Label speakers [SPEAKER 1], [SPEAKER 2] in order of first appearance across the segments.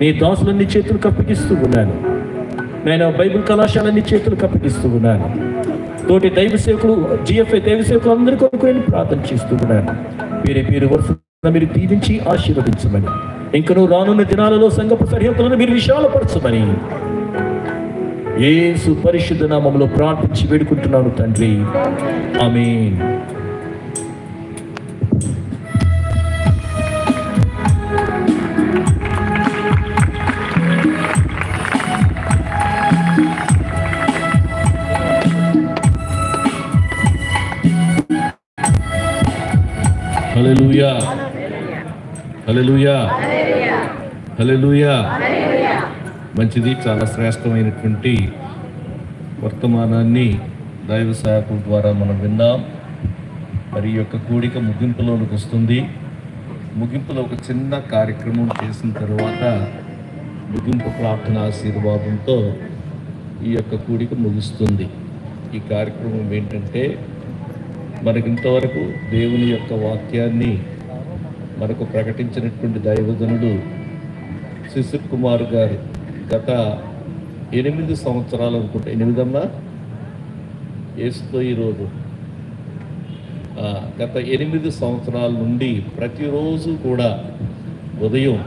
[SPEAKER 1] నీ దాసులన్నీ చేతులకు అప్పగిస్తూ ఉన్నాను. నేను బైబిల్ కళాశాలన్నీ చేతులకు అప్పగిస్తూ ఉన్నాను. తోటి దైవ సేవకులు, జిఎఫ్ఐ దైవ సేవకులు అందరి కొరకు నేను ప్రార్థన చేస్తూ ఉన్నాను. పేరే పేరు వరుస మీరు దీవించి ఆశీర్వదించమని, ఇంకను రానున్న దినాలలో సంఘపు సరిహద్దులను మీరు విశాలపరచమని యేసు పరిశుద్ధ నామములో ప్రార్థించి వేడుకుంటున్నాను తండ్రి. ఆమేన్. హల్లెలూయా, హల్లెలూయా, హల్లెలూయా. మంచిది. చాలా శ్రేష్టమైనటువంటి వర్తమానాన్ని దైవ సేవకుల ద్వారా మనం విన్నాం. మరి ఈ యొక్క కూడిక ముగింపులోనికి వస్తుంది. ముగింపులో ఒక చిన్న కార్యక్రమం చేసిన తర్వాత ముగింపు ప్రార్థన ఆశీర్వాదంతో ఈ యొక్క కూడిక ముగుస్తుంది. ఈ కార్యక్రమం ఏంటంటే, మనకింతవరకు దేవుని యొక్క వాక్యాన్ని మనకు ప్రకటించినటువంటి దైవజనుడు శిశిర్ కుమార్ గారు గత 8 సంవత్సరాలు అనుకుంటా, 8 యేసుతో ఈరోజు గత 8 సంవత్సరాల నుండి ప్రతిరోజు కూడా ఉదయం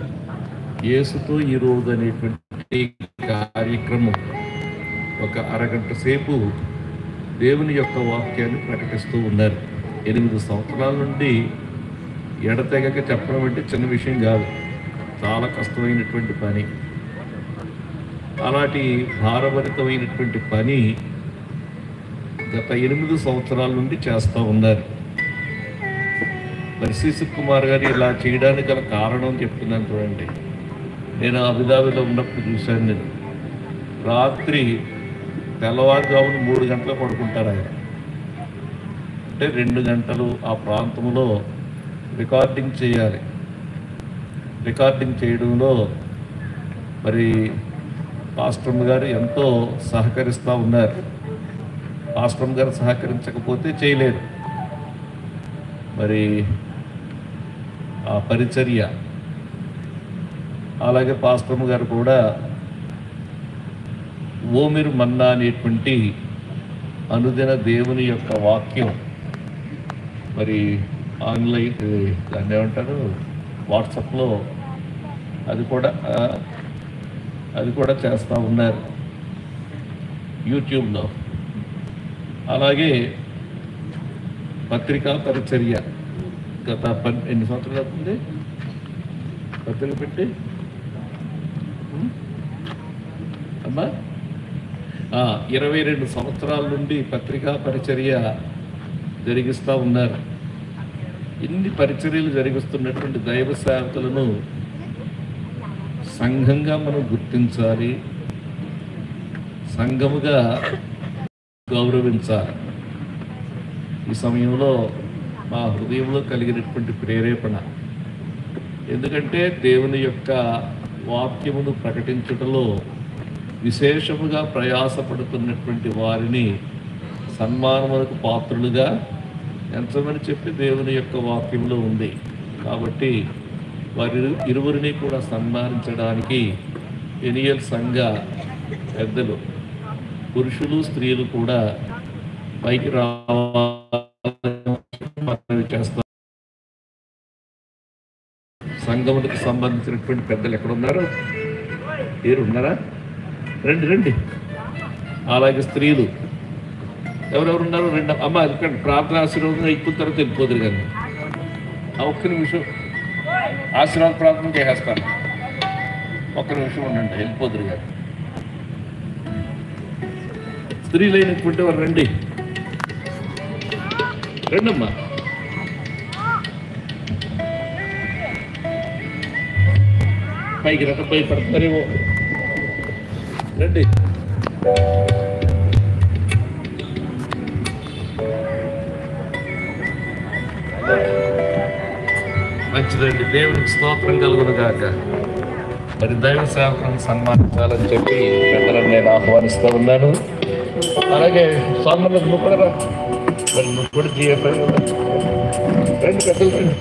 [SPEAKER 1] యేసుతో ఈరోజు అనేటువంటి కార్యక్రమం ఒక అరగంట సేపు దేవుని యొక్క వాక్యాన్ని ప్రకటిస్తూ ఉన్నారు. 8 సంవత్సరాల నుండి ఎడతెగక చెప్పడం అంటే చిన్న విషయం కాదు, చాలా కష్టమైనటువంటి పని. అలాంటి భారభరితమైనటువంటి పని గత 8 సంవత్సరాల నుండి చేస్తూ ఉన్నారు. మరి శిశిర్ కుమార్ గారు ఇలా చేయడానికి గల కారణం చెప్తున్నాను చూడండి. నేను అబుదాబిలో ఉన్నప్పుడు చూశాను. నేను రాత్రి తెల్లవారుజామున 3 గంటలు పడుకుంటారు ఆయన. అంటే 2 గంటలు ఆ ప్రాంతంలో రికార్డింగ్ చేయాలి. రికార్డింగ్ చేయడంలో మరి పాస్టర్ గారు ఎంతో సహకరిస్తూ ఉన్నారు. పాస్టర్ గారు సహకరించకపోతే చేయలేరు. మరి ఆ పరిచర్య, అలాగే పాస్టర్ గారు కూడా ఓమిరు మన్నా అనేటువంటి అనుదిన దేవుని యొక్క వాక్యం మరి ఆన్లైన్, దాన్ని ఏమంటారు, వాట్సాప్లో అది కూడా చేస్తూ ఉన్నారు, యూట్యూబ్లో. అలాగే పత్రికా పరిచర్య గత 8 సంవత్సరాలు అవుతుంది పత్రిక పెట్టి అమ్మా 22 సంవత్సరాల నుండి పత్రికా పరిచర్య జరిగిస్తూ ఉన్నారు. ఇన్ని పరిచర్యలు జరిగిస్తున్నటువంటి దైవ సేవకులను సంఘంగా మనం గుర్తించాలి, సంఘముగా గౌరవించాలి. ఈ సమయంలో మా హృదయంలో కలిగినటువంటి ప్రేరేపణ, ఎందుకంటే దేవుని యొక్క వాక్యమును ప్రకటించుటలో విశేషముగా ప్రయాసపడుతున్నటువంటి వారిని సన్మానములకు పాత్రులుగా ఎంచమని చెప్పి దేవుని యొక్క వాక్యంలో ఉంది. కాబట్టి వారి ఇరువురిని కూడా సన్మానించడానికి ఎనియల్ సంఘ పెద్దలు, పురుషులు స్త్రీలు కూడా పైకి రావాలని చేస్తారు. సంఘములకు సంబంధించినటువంటి పెద్దలు ఎక్కడున్నారు? ఉన్నారా? రండి. అలాగే స్త్రీలు ఎవరెవరు ఉన్నారు? 2 అమ్మ ఇక్కడ ప్రార్థన ఆశీర్వాదం అయిపోయిన తర్వాత వెళ్ళిపోదురు. కానీ ఒక్క నిమిషం ఆశీర్వాద ప్రార్థన చేసేస్తాను. ఒక్క నిమిషం ఉండండి, వెళ్ళిపోదురు. కానీ స్త్రీలు అయినటువంటి వారు రండి అమ్మా. పైకి రకపై పడతారేమో, రండి. మంచిదండి, దేవునికి స్తోత్రం కలుగును గాక. మరి దైవ సేవకులను సన్మానించాలని చెప్పి పెద్దలను నేను ఆహ్వానిస్తూ ఉన్నాను. అలాగే స్వాములకు నువ్వు కూడా రా, మరి నువ్వు కూడా జిఎఫ్ఐ రండి, పెద్దలు రండి.